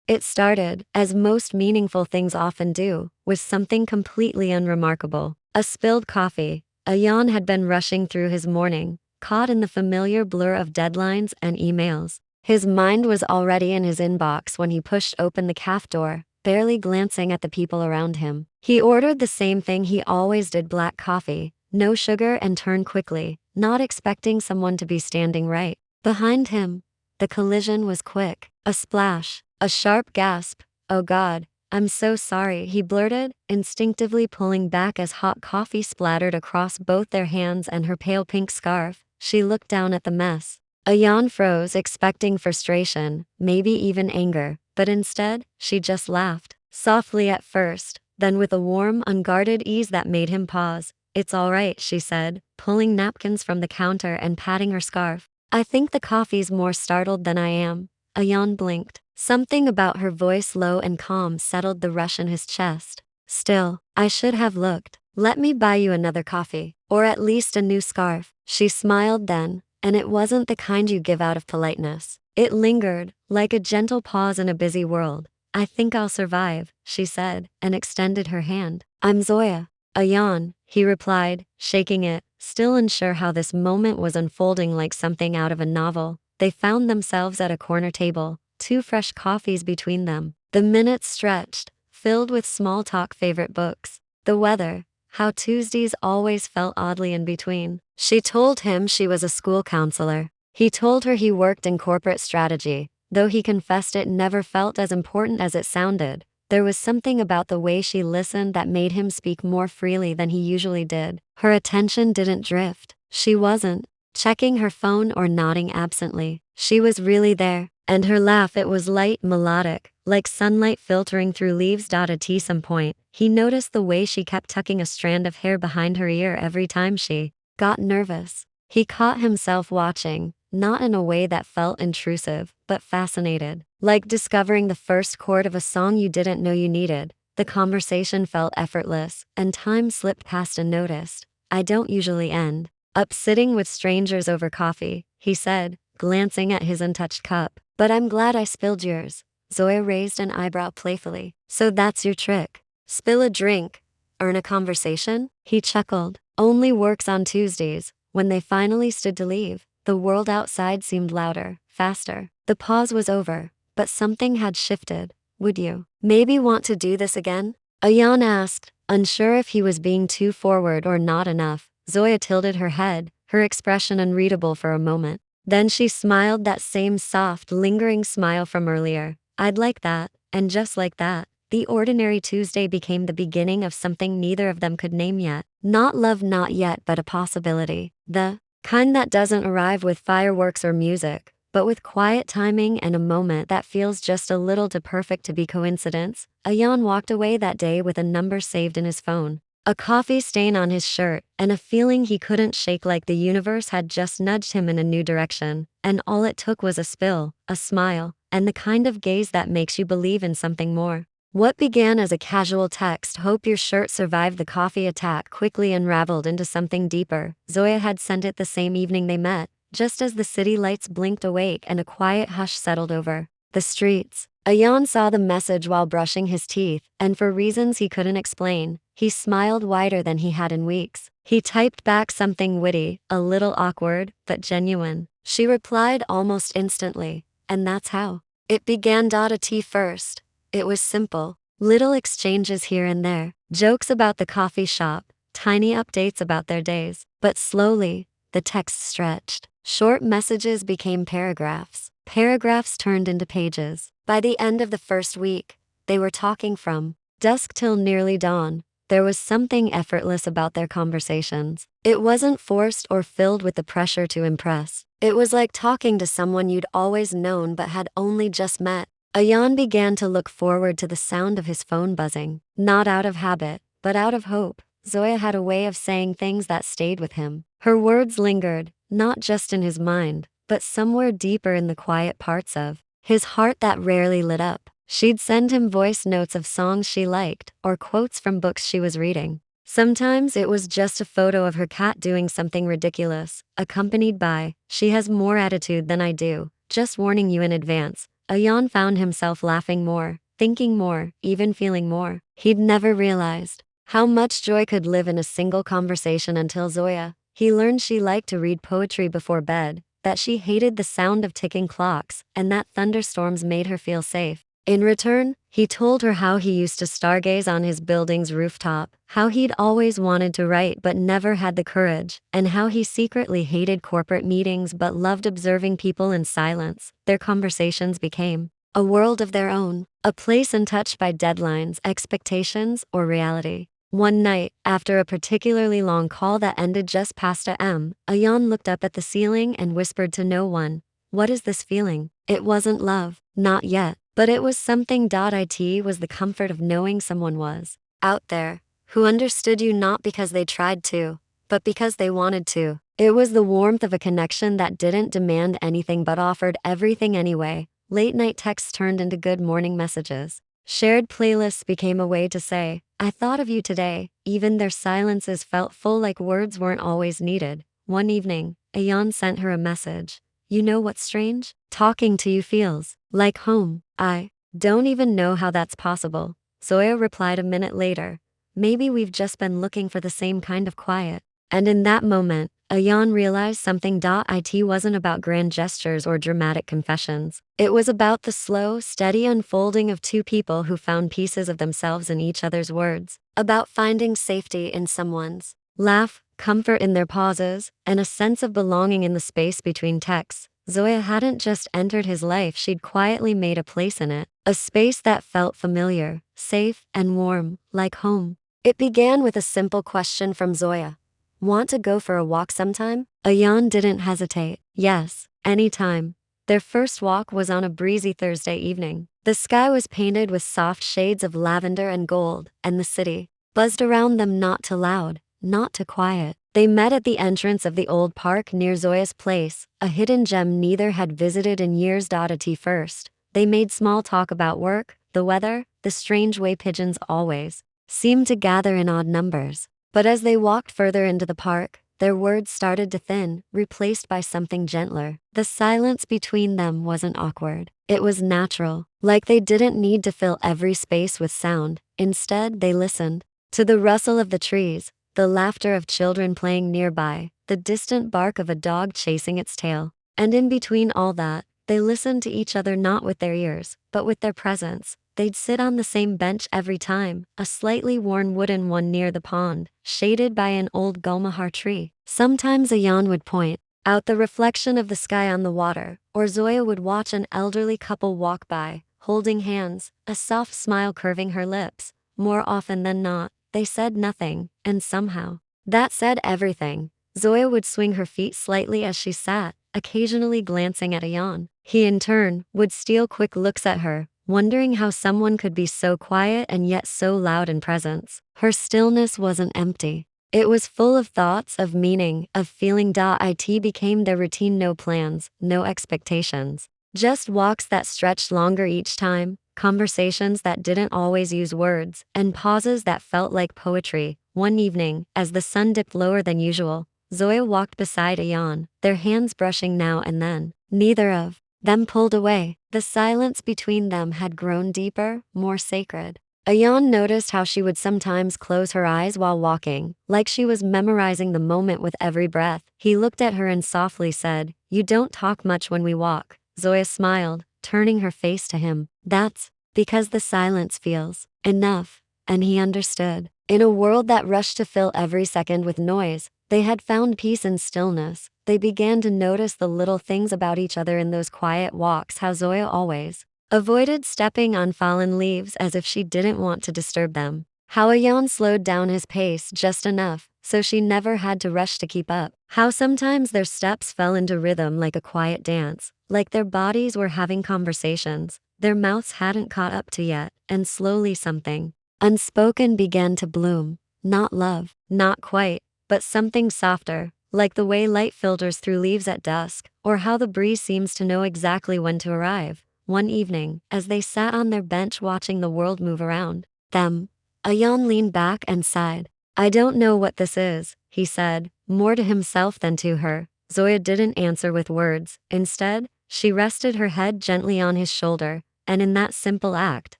It started, as most meaningful things often do, with something completely unremarkable. A spilled coffee. Ayan had been rushing through his morning, caught in the familiar blur of deadlines and emails. His mind was already in his inbox when he pushed open the cafe door, barely glancing at the people around him. He ordered the same thing he always did: black coffee, no sugar, and turned quickly, not expecting someone to be standing right behind him. The collision was quick. A splash, a sharp gasp. "Oh God, I'm so sorry," he blurted, instinctively pulling back as hot coffee splattered across both their hands and her pale pink scarf. She looked down at the mess. Ayan froze, expecting frustration, maybe even anger, but instead, she just laughed. Softly at first, then with a warm, unguarded ease that made him pause. "It's all right," she said, pulling napkins from the counter and patting her scarf. "I think the coffee's more startled than I am." Ayan blinked. Something about her voice, low and calm, settled the rush in his chest. "Still, I should have looked. Let me buy you another coffee. Or at least a new scarf." She smiled then, and it wasn't the kind you give out of politeness. It lingered, like a gentle pause in a busy world. "I think I'll survive," she said, and extended her hand. "I'm Zoya." "Ayan," he replied, shaking it, still unsure how this moment was unfolding like something out of a novel. They found themselves at a corner table, 2 fresh coffees between them. The minutes stretched, filled with small talk, favorite books, the weather, how Tuesdays always felt oddly in between. She told him she was a school counselor. He told her he worked in corporate strategy, though he confessed it never felt as important as it sounded. There was something about the way she listened that made him speak more freely than he usually did. Her attention didn't drift. She wasn't checking her phone or nodding absently. She was really there. And her laugh, it was light, melodic, like sunlight filtering through leaves. At some point, he noticed the way she kept tucking a strand of hair behind her ear every time she got nervous. He caught himself watching, not in a way that felt intrusive, but fascinated. Like discovering the first chord of a song you didn't know you needed. The conversation felt effortless, and time slipped past unnoticed. "I don't usually end up sitting with strangers over coffee," he said, glancing at his untouched cup. "But I'm glad I spilled yours." Zoya raised an eyebrow playfully. "So that's your trick? Spill a drink, earn a conversation?" He chuckled. "Only works on Tuesdays." When they finally stood to leave, the world outside seemed louder, faster. The pause was over, but something had shifted. "Would you maybe want to do this again?" Ayan asked, unsure if he was being too forward or not enough. Zoya tilted her head, her expression unreadable for a moment. Then she smiled, that same soft, lingering smile from earlier. "I'd like that." And just like that, the ordinary Tuesday became the beginning of something neither of them could name yet. Not love, not yet, but a possibility. The kind that doesn't arrive with fireworks or music, but with quiet timing and a moment that feels just a little too perfect to be coincidence. Ayan walked away that day with a number saved in his phone, a coffee stain on his shirt, and a feeling he couldn't shake, like the universe had just nudged him in a new direction. And all it took was a spill, a smile, and the kind of gaze that makes you believe in something more. What began as a casual text, "Hope your shirt survived the coffee attack," quickly unraveled into something deeper. Zoya had sent it the same evening they met, just as the city lights blinked awake and a quiet hush settled over the streets. Ayan saw the message while brushing his teeth, and for reasons he couldn't explain, he smiled wider than he had in weeks. He typed back something witty, a little awkward, but genuine. She replied almost instantly, and that's how it began. At first, it was simple, little exchanges here and there, jokes about the coffee shop, tiny updates about their days. But slowly, the text stretched. Short messages became paragraphs. Paragraphs turned into pages. By the end of the first week, they were talking from dusk till nearly dawn. There was something effortless about their conversations. It wasn't forced or filled with the pressure to impress. It was like talking to someone you'd always known but had only just met. Ayan began to look forward to the sound of his phone buzzing, not out of habit, but out of hope. Zoya had a way of saying things that stayed with him. Her words lingered, not just in his mind, but somewhere deeper in the quiet parts of his heart that rarely lit up. She'd send him voice notes of songs she liked, or quotes from books she was reading. Sometimes it was just a photo of her cat doing something ridiculous, accompanied by, "She has more attitude than I do. Just warning you in advance, Ayan found himself laughing more, thinking more, even feeling more. He'd never realized how much joy could live in a single conversation until Zoya. He learned she liked to read poetry before bed, that she hated the sound of ticking clocks, and that thunderstorms made her feel safe. In return, he told her how he used to stargaze on his building's rooftop, how he'd always wanted to write but never had the courage, and how he secretly hated corporate meetings but loved observing people in silence. Their conversations became a world of their own, a place untouched by deadlines, expectations, or reality. One night, after a particularly long call that ended just past a.m., Ayan looked up at the ceiling and whispered to no one, "What is this feeling?" It wasn't love, not yet, but it was something. It was the comfort of knowing someone was out there, who understood you not because they tried to, but because they wanted to. It was the warmth of a connection that didn't demand anything but offered everything anyway. Late night texts turned into good morning messages. Shared playlists became a way to say, "I thought of you today." Even their silences felt full, like words weren't always needed. One evening, Ayan sent her a message. "You know what's strange? Talking to you feels like home." "I don't even know how that's possible." Zoya replied a minute later. "Maybe we've just been looking for the same kind of quiet." And in that moment, Ayan realized something. It wasn't about grand gestures or dramatic confessions. It was about the slow, steady unfolding of two people who found pieces of themselves in each other's words. About finding safety in someone's laugh, comfort in their pauses, and a sense of belonging in the space between texts. Zoya hadn't just entered his life, she'd quietly made a place in it. A space that felt familiar, safe, and warm, like home. It began with a simple question from Zoya. "Want to go for a walk sometime?" Ayan didn't hesitate. Yes, anytime. Their first walk was on a breezy Thursday evening. The sky was painted with soft shades of lavender and gold, and the city buzzed around them, not too loud, not too quiet. They met at the entrance of the old park near Zoya's place, a hidden gem neither had visited in years. At first, they made small talk about work, the weather, the strange way pigeons always seemed to gather in odd numbers. But as they walked further into the park, their words started to thin, replaced by something gentler. The silence between them wasn't awkward. It was natural, like they didn't need to fill every space with sound. Instead, they listened to the rustle of the trees, the laughter of children playing nearby, the distant bark of a dog chasing its tail. And in between all that, they listened to each other, not with their ears, but with their presence. They'd sit on the same bench every time, a slightly worn wooden one near the pond, shaded by an old gulmohar tree. Sometimes Ayan would point out the reflection of the sky on the water, or Zoya would watch an elderly couple walk by, holding hands, a soft smile curving her lips. More often than not, they said nothing, and somehow, that said everything. Zoya would swing her feet slightly as she sat, occasionally glancing at Ayan. He in turn would steal quick looks at her, wondering how someone could be so quiet and yet so loud in presence. Her stillness wasn't empty. It was full of thoughts, of meaning, of feeling. It became their routine, no plans, no expectations. Just walks that stretched longer each time, conversations that didn't always use words, and pauses that felt like poetry. One evening, as the sun dipped lower than usual, Zoya walked beside Ayan, their hands brushing now and then. Neither of them pulled away. The silence between them had grown deeper, more sacred. Ayan noticed how she would sometimes close her eyes while walking, like she was memorizing the moment with every breath. He looked at her and softly said, "You don't talk much when we walk." Zoya smiled, turning her face to him. "That's because the silence feels enough." And he understood. In a world that rushed to fill every second with noise, they had found peace in stillness. They began to notice the little things about each other in those quiet walks, how Zoya always avoided stepping on fallen leaves as if she didn't want to disturb them. How Ayan slowed down his pace just enough so she never had to rush to keep up. How sometimes their steps fell into rhythm like a quiet dance, like their bodies were having conversations their mouths hadn't caught up to yet, and slowly something unspoken began to bloom. Not love, not quite, but something softer, like the way light filters through leaves at dusk, or how the breeze seems to know exactly when to arrive. One evening, as they sat on their bench watching the world move around them, Ayan leaned back and sighed. "I don't know what this is," he said, more to himself than to her. Zoya didn't answer with words. Instead, She rested her head gently on his shoulder, and in that simple act,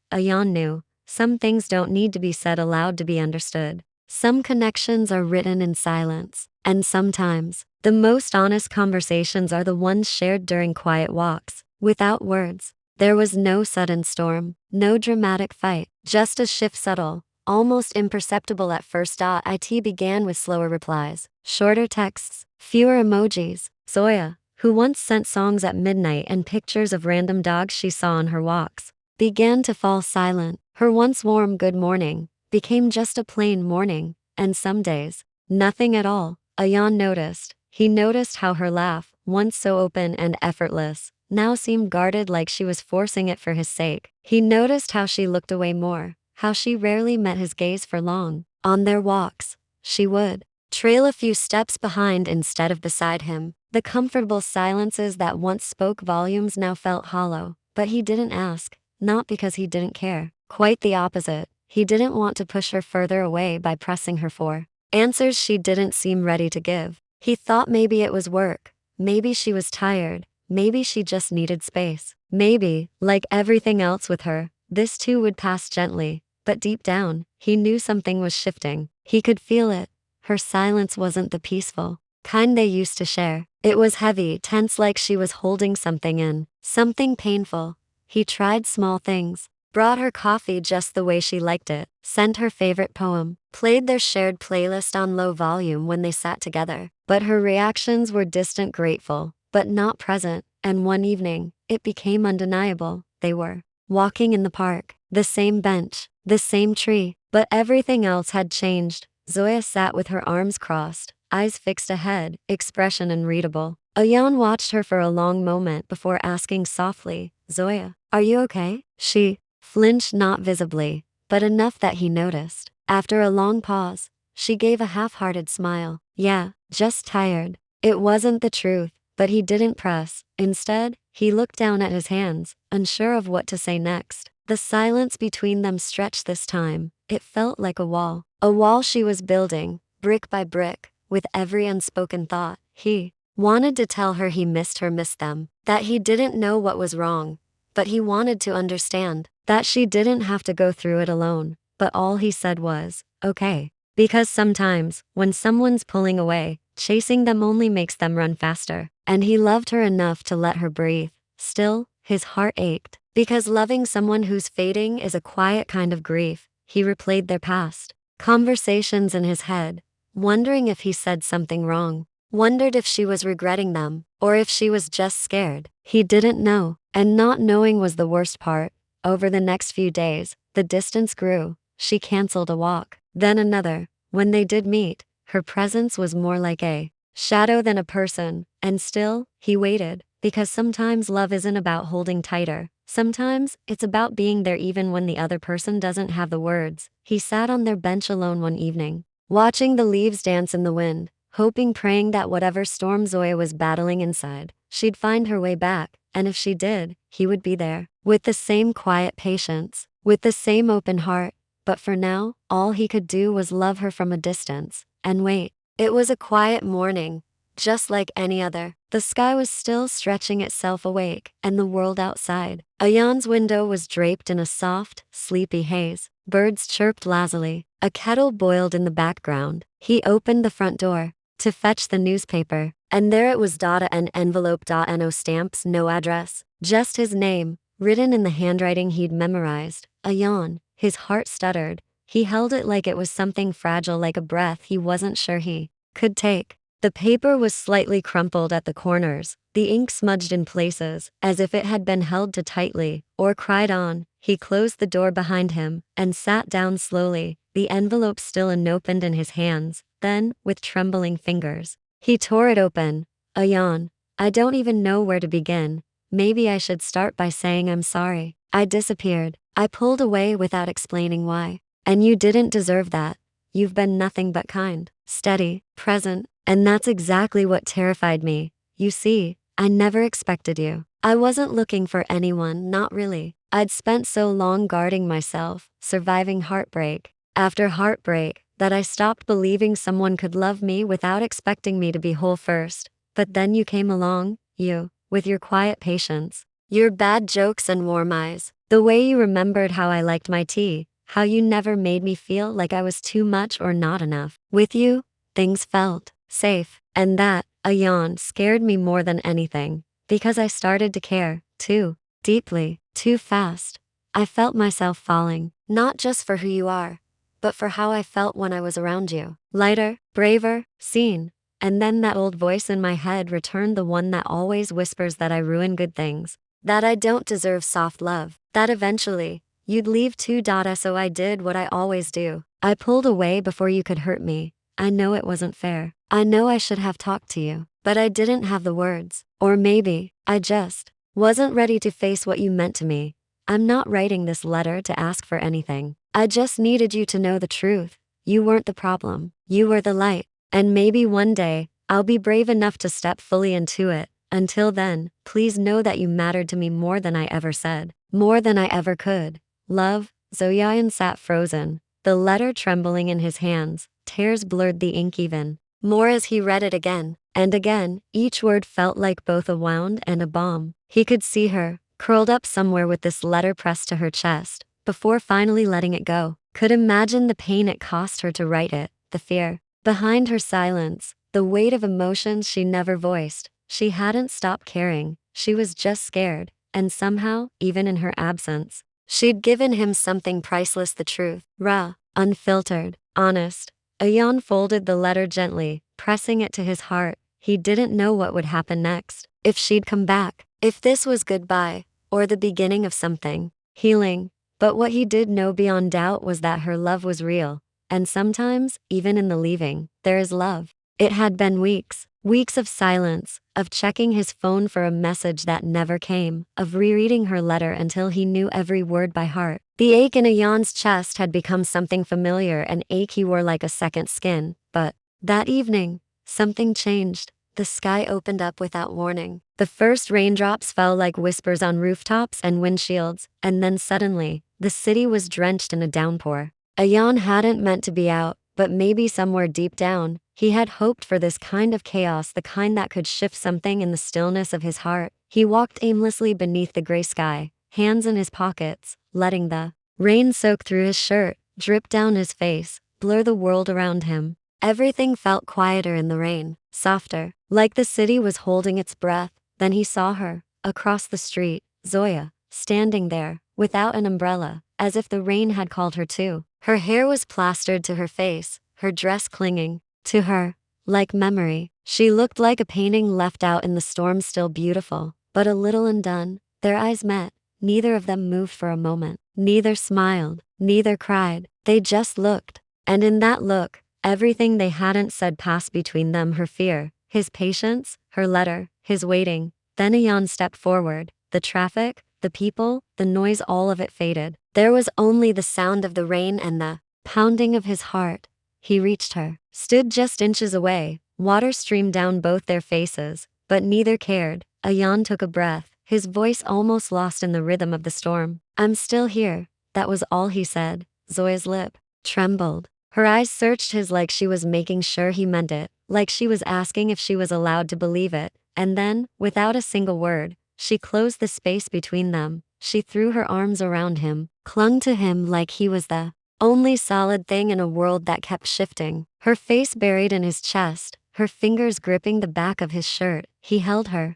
Ayan knew, some things don't need to be said aloud to be understood. Some connections are written in silence, and sometimes, the most honest conversations are the ones shared during quiet walks, without words. There was no sudden storm, no dramatic fight, just a shift subtle, almost imperceptible at first. It began with slower replies, shorter texts, fewer emojis. Zoya, who once sent songs at midnight and pictures of random dogs she saw on her walks, began to fall silent. Her once warm good morning became just a plain morning, and some days, nothing at all. Ayan noticed. He noticed how her laugh, once so open and effortless, now seemed guarded, like she was forcing it for his sake. He noticed how she looked away more, how she rarely met his gaze for long. On their walks, she would trail a few steps behind instead of beside him. The comfortable silences that once spoke volumes now felt hollow, but he didn't ask, not because he didn't care. Quite the opposite. He didn't want to push her further away by pressing her for answers she didn't seem ready to give. He thought maybe it was work, maybe she was tired, maybe she just needed space. Maybe, like everything else with her, this too would pass gently, but deep down, he knew something was shifting. He could feel it. Her silence wasn't the peaceful kind they used to share. It was heavy, tense, like she was holding something in, something painful. He tried small things, brought her coffee just the way she liked it, sent her favorite poem, played their shared playlist on low volume when they sat together. But her reactions were distant, grateful, but not present, and one evening, it became undeniable. They were walking in the park, the same bench, the same tree, but everything else had changed. Zoya sat with her arms crossed, eyes fixed ahead, expression unreadable. Ayan watched her for a long moment before asking softly, Zoya, are you okay? She flinched, not visibly, but enough that he noticed. After a long pause, she gave a half-hearted smile. Yeah, just tired. It wasn't the truth, but he didn't press. Instead, he looked down at his hands, unsure of what to say next. The silence between them stretched this time. It felt like a wall she was building, brick by brick, with every unspoken thought. He wanted to tell her he missed her, missed them, that he didn't know what was wrong, but he wanted to understand that she didn't have to go through it alone. But all he said was, okay. Because sometimes, when someone's pulling away, chasing them only makes them run faster. And he loved her enough to let her breathe. Still, his heart ached. Because loving someone who's fading is a quiet kind of grief. He replayed their past conversations in his head, wondering if he said something wrong. Wondered if she was regretting them, or if she was just scared. He didn't know, and not knowing was the worst part. Over the next few days, the distance grew. She canceled a walk, then another. When they did meet, her presence was more like a shadow than a person, and still, he waited, because sometimes love isn't about holding tighter. Sometimes, it's about being there even when the other person doesn't have the words. He sat on their bench alone one evening, watching the leaves dance in the wind, hoping, praying that whatever storm Zoya was battling inside, she'd find her way back, and if she did, he would be there, with the same quiet patience, with the same open heart. But for now, all he could do was love her from a distance, and wait. It was a quiet morning, just like any other. The sky was still stretching itself awake, and the world outside, Ayan's window, was draped in a soft, sleepy haze. Birds chirped lazily. A kettle boiled in the background. He opened the front door to fetch the newspaper, and there it was, an envelope, no stamps, no address, just his name, written in the handwriting he'd memorized. Ayan, his heart stuttered. He held it like it was something fragile, like a breath he wasn't sure he could take. The paper was slightly crumpled at the corners, the ink smudged in places, as if it had been held too tightly, or cried on. He closed the door behind him, and sat down slowly, the envelope still unopened in his hands. Then, with trembling fingers, he tore it open. Ayan, I don't even know where to begin. Maybe I should start by saying I'm sorry. I disappeared. I pulled away without explaining why. And you didn't deserve that. You've been nothing but kind, steady, present. And that's exactly what terrified me. You see, I never expected you. I wasn't looking for anyone, not really. I'd spent so long guarding myself, surviving heartbreak after heartbreak, that I stopped believing someone could love me without expecting me to be whole first. But then you came along, you with your quiet patience, your bad jokes and warm eyes, the way you remembered how I liked my tea, how you never made me feel like I was too much or not enough. With you, things felt safe. And that, a yawn, scared me more than anything, because I started to care, too deeply, too fast. I felt myself falling, not just for who you are, but for how I felt when I was around you. Lighter, braver, seen. And then that old voice in my head returned, the one that always whispers that I ruin good things, that I don't deserve soft love, that eventually, you'd leave too. So I did what I always do. I pulled away before you could hurt me. I know it wasn't fair. I know I should have talked to you, but I didn't have the words. Or maybe, I just wasn't ready to face what you meant to me. I'm not writing this letter to ask for anything. I just needed you to know the truth. You weren't the problem. You were the light. And maybe one day, I'll be brave enough to step fully into it. Until then, please know that you mattered to me more than I ever said, more than I ever could. Love. Zoyan sat frozen, the letter trembling in his hands. Tears blurred the ink even more as he read it again and again. Each word felt like both a wound and a balm. He could see her, curled up somewhere with this letter pressed to her chest, before finally letting it go. Could imagine the pain it cost her to write it, the fear behind her silence, the weight of emotions she never voiced. She hadn't stopped caring, she was just scared, and somehow, even in her absence, she'd given him something priceless, the truth. Raw, unfiltered, honest. Ayan folded the letter gently, pressing it to his heart. He didn't know what would happen next, if she'd come back, if this was goodbye, or the beginning of something healing. But what he did know beyond doubt was that her love was real, and sometimes, even in the leaving, there is love. It had been weeks, weeks of silence, of checking his phone for a message that never came, of rereading her letter until he knew every word by heart. The ache in Ayan's chest had become something familiar, an ache he wore like a second skin. But that evening, something changed. The sky opened up without warning. The first raindrops fell like whispers on rooftops and windshields, and then suddenly, the city was drenched in a downpour. Ayan hadn't meant to be out, but maybe somewhere deep down, he had hoped for this kind of chaos, the kind that could shift something in the stillness of his heart. He walked aimlessly beneath the gray sky, hands in his pockets, letting the rain soak through his shirt, drip down his face, blur the world around him. Everything felt quieter in the rain, softer, like the city was holding its breath. Then he saw her, across the street, Zoya, standing there, without an umbrella, as if the rain had called her too. Her hair was plastered to her face, her dress clinging to her like memory. She looked like a painting left out in the storm, still beautiful, but a little undone. Their eyes met. Neither of them moved for a moment. Neither smiled, neither cried. They just looked. And in that look, everything they hadn't said passed between them. Her fear, his patience, her letter, his waiting. Then Ayan stepped forward. The traffic, the people, the noise, all of it faded. There was only the sound of the rain and the pounding of his heart. He reached her, stood just inches away. Water streamed down both their faces, but neither cared. Ayan took a breath, his voice almost lost in the rhythm of the storm. I'm still here. That was all he said. Zoya's lip trembled. Her eyes searched his like she was making sure he meant it, like she was asking if she was allowed to believe it. And then, without a single word, she closed the space between them. She threw her arms around him, clung to him like he was the only solid thing in a world that kept shifting. Her face buried in his chest, her fingers gripping the back of his shirt. He held her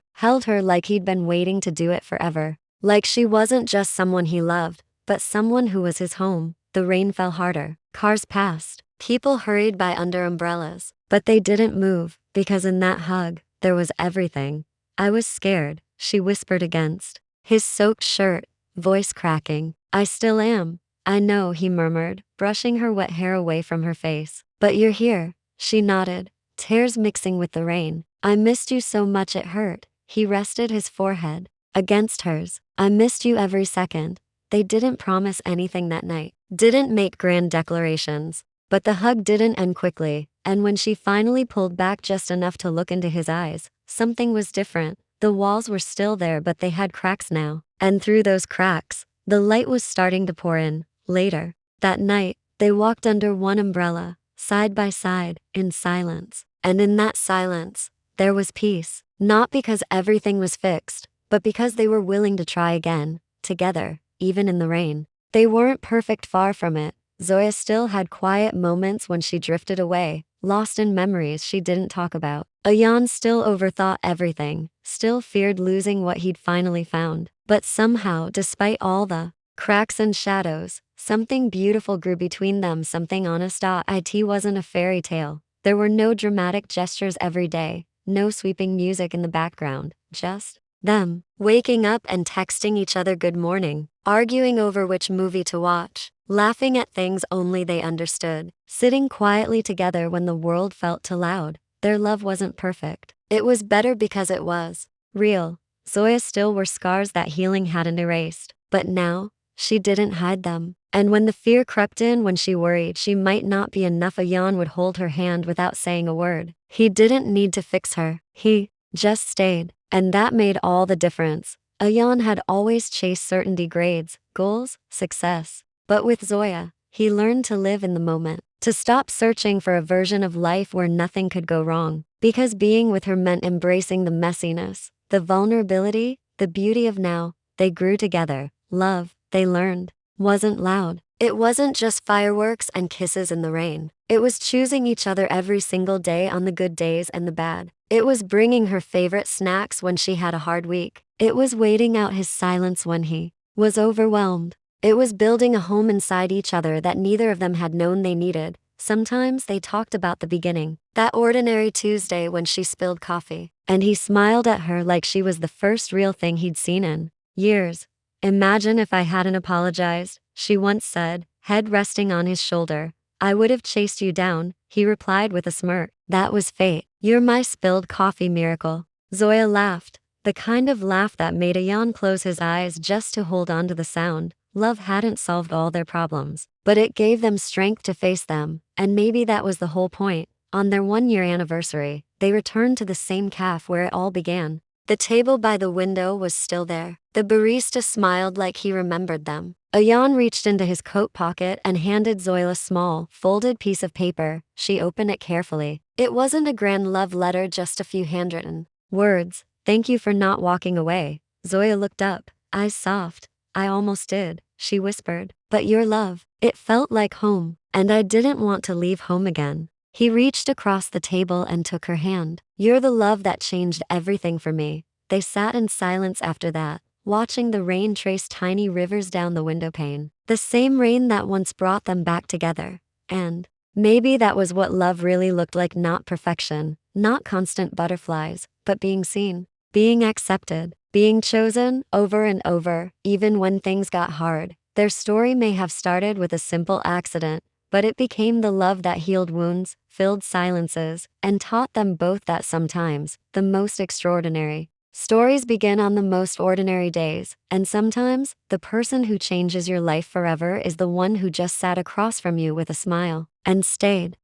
like he'd been waiting to do it forever. Like she wasn't just someone he loved, but someone who was his home. The rain fell harder. Cars passed. People hurried by under umbrellas. But they didn't move, because in that hug, there was everything. I was scared, she whispered against his soaked shirt, voice cracking. I still am. I know, he murmured, brushing her wet hair away from her face. But you're here. She nodded, tears mixing with the rain. I missed you so much it hurt. He rested his forehead against hers. I missed you every second. They didn't promise anything that night, didn't make grand declarations. But the hug didn't end quickly, and when she finally pulled back just enough to look into his eyes, something was different. The walls were still there, but they had cracks now. And through those cracks, the light was starting to pour in. Later, that night, they walked under one umbrella, side by side, in silence. And in that silence, there was peace. Not because everything was fixed, but because they were willing to try again, together, even in the rain. They weren't perfect, far from it. Zoya still had quiet moments when she drifted away, lost in memories she didn't talk about. Ayan still overthought everything, still feared losing what he'd finally found. But somehow, despite all the cracks and shadows, something beautiful grew between them, something honest. It wasn't a fairy tale. There were no dramatic gestures every day, no sweeping music in the background, just them, waking up and texting each other good morning, arguing over which movie to watch, laughing at things only they understood, sitting quietly together when the world felt too loud. Their love wasn't perfect. It was better because it was real. Zoya still wore scars that healing hadn't erased, but now, she didn't hide them. And when the fear crept in, when she worried she might not be enough, Ayan would hold her hand without saying a word. He didn't need to fix her. He just stayed. And that made all the difference. Ayan had always chased certainty, grades, goals, success. But with Zoya, he learned to live in the moment, to stop searching for a version of life where nothing could go wrong. Because being with her meant embracing the messiness, the vulnerability, the beauty of now. They grew together. Love, they learned, wasn't loud. It wasn't just fireworks and kisses in the rain. It was choosing each other every single day, on the good days and the bad. It was bringing her favorite snacks when she had a hard week. It was waiting out his silence when he was overwhelmed. It was building a home inside each other that neither of them had known they needed. Sometimes they talked about the beginning, that ordinary Tuesday when she spilled coffee, and he smiled at her like she was the first real thing he'd seen in years. "Imagine if I hadn't apologized," she once said, head resting on his shoulder. "I would have chased you down," he replied with a smirk. "That was fate. You're my spilled coffee miracle." Zoya laughed, the kind of laugh that made Ayan close his eyes just to hold on to the sound. Love hadn't solved all their problems, but it gave them strength to face them, and maybe that was the whole point. On their 1-year anniversary, they returned to the same cafe where it all began. The table by the window was still there. The barista smiled like he remembered them. Ayan reached into his coat pocket and handed Zoya a small, folded piece of paper. She opened it carefully. It wasn't a grand love letter, just a few handwritten words. "Thank you for not walking away." Zoya looked up, eyes soft. "I almost did," she whispered. "But your love, it felt like home, and I didn't want to leave home again." He reached across the table and took her hand. "You're the love that changed everything for me." They sat in silence after that, watching the rain trace tiny rivers down the windowpane. The same rain that once brought them back together. And maybe that was what love really looked like, not perfection, not constant butterflies, but being seen, being accepted, being chosen over and over, even when things got hard. Their story may have started with a simple accident, but it became the love that healed wounds, filled silences, and taught them both that sometimes, the most extraordinary stories begin on the most ordinary days, and sometimes, the person who changes your life forever is the one who just sat across from you with a smile and stayed.